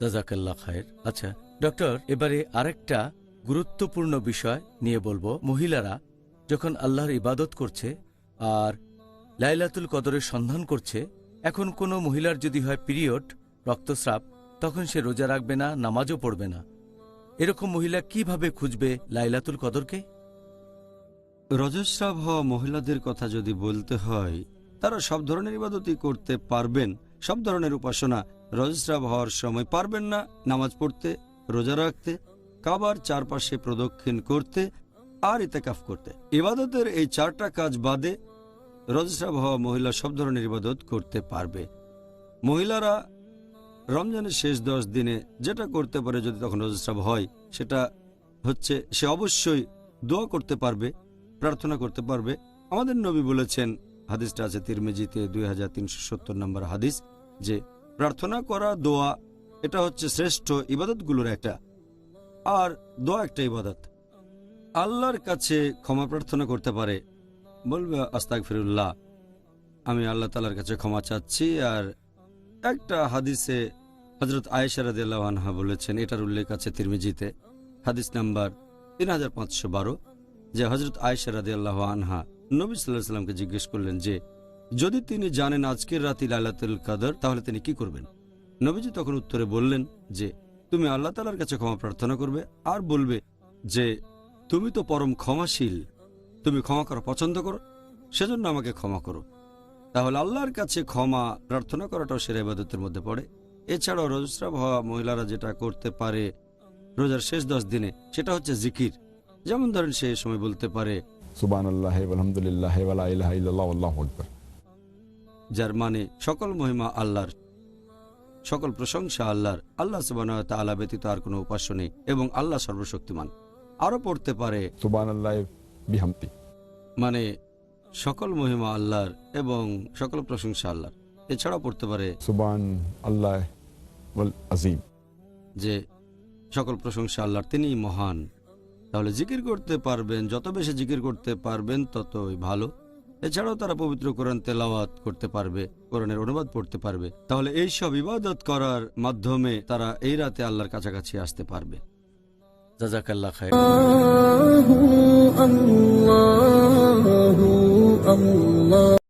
জাযাকাল্লাহ খায়ের। আচ্ছা ডক্টর, এবারে আরেকটা গুরুত্বপূর্ণ বিষয় নিয়ে বলবো। মহিলারা যখন আল্লাহর ইবাদত করছে আর লাইলাতুল কদরের সন্ধান করছে, এখন কোনো মহিলার যদি হয় পিরিয়ড, রক্তস্রাব, তখন সে রোজা রাখবে না, নামাজও পড়বে না। এরকম মহিলা কিভাবে খুঁজবে লাইলাতুল কদরকে? রজস্রাব হওয়া মহিলাদের কথা যদি বলতে হয়, তারা সব ধরনের ইবাদতই করতে পারবেন, সব ধরনের উপাসনা। রজস্রাব হওয়ার সময় পারবেন না নামাজ পড়তে, রোজা রাখতে, কাবার চারপাশে প্রদক্ষিণ করতে আর ইতিকাফ করতে। ইবাদতের এই চারটা কাজ বাদে রজস্রাব হওয়া মহিলা সব ধরনের ইবাদত করতে পারবে। মহিলারা রমজানের শেষ 10 দিনে যেটা করতে পারে যদি তখন রজস্রাব হয়, সেটা হচ্ছে সে অবশ্যই দোয়া করতে পারবে, প্রার্থনা করতে পারবে। আমাদের নবী বলেছেন, হাদিসটা আছে তিরমিজিতে 2370 নম্বর হাদিস, যে প্রার্থনা করা, দোয়া, এটা হচ্ছে শ্রেষ্ঠ ইবাদতগুলোর একটা। আর দোয়া একটা ইবাদত। আল্লাহর কাছে ক্ষমা প্রার্থনা করতে পারে, বলবে আস্তাগফিরুল্লাহ, আমি আল্লাহ তাআলার কাছে ক্ষমা চাচ্ছি। আর একটা হাদিসে হযরত আয়েশা রাদিয়াল্লাহু আনহা বলেছেন, এটার উল্লেখ আছে তিরমিজিতে হাদিস নাম্বার 3512, যে হযরত আয়েশা রাদিয়াল্লাহু আনহা নবী সাল্লাল্লাহু আলাইহি সাল্লামকে জিজ্ঞেস করলেন যে যদি তিনি জানেন আজকের রাতে লাইলাতুল কদর, তাহলে তিনি কি করবেন? নবীজি তখন উত্তরে বললেন যে তুমি আল্লাহ তাআলার কাছে ক্ষমা প্রার্থনা করবে আর বলবে যে তুমি তো পরম ক্ষমাশীল, তুমি ক্ষমা করা পছন্দ করো, সেজন্য আমাকে ক্ষমা করো। তাহলে আল্লাহর কাছে ক্ষমা প্রার্থনা করাটাও সেরা ইবাদতের মধ্যে পড়ে। এছাড়াও রজস্রাব হওয়া মহিলারা যেটা করতে পারে রোজার শেষ 10 দিনে, সেটা হচ্ছে জিকির। যেমন ধরেন সে সময় বলতে পারে সুবহানাল্লাহ আলহামদুলিল্লাহ ওয়ালা ইলাহা ইল্লাল্লাহ আল্লাহু আকবার, যার মানে সকল মহিমা আল্লাহর, সকল প্রশংসা আল্লাহর, আল্লাহ সুবহানাহু ওয়া তাআলা ব্যতীত আর কোনো উপাস্য নেই এবং আল্লাহ সর্বশক্তিমান। আরো পড়তে পারে সুবহানাল্লাহ বিহামদি, মানে সকল মহিমা আল্লাহর এবং সকল প্রশংসা আল্লাহর। এছাড়াও পড়তে পারে সুবহান আল্লাহ ওয়াল আযীম, যে সকল প্রশংসা আল্লাহর, তিনিই মহান। তাহলে জিকির করতে পারবেন, যত বেশি জিকির করতে পারবেন ততই ভালো। এছাড়াও তারা পবিত্র কোরআন তেলাওয়াত করতে পারবে, কোরআনের অনুবাদ পড়তে পারবে। তাহলে এই সব ইবাদত করার মাধ্যমে তারা এই রাতে আল্লাহর কাছাকাছি আসতে পারবে। জাযাকাল্লাহ খায়ের। আল্লাহু আল্লাহু আল্লাহ।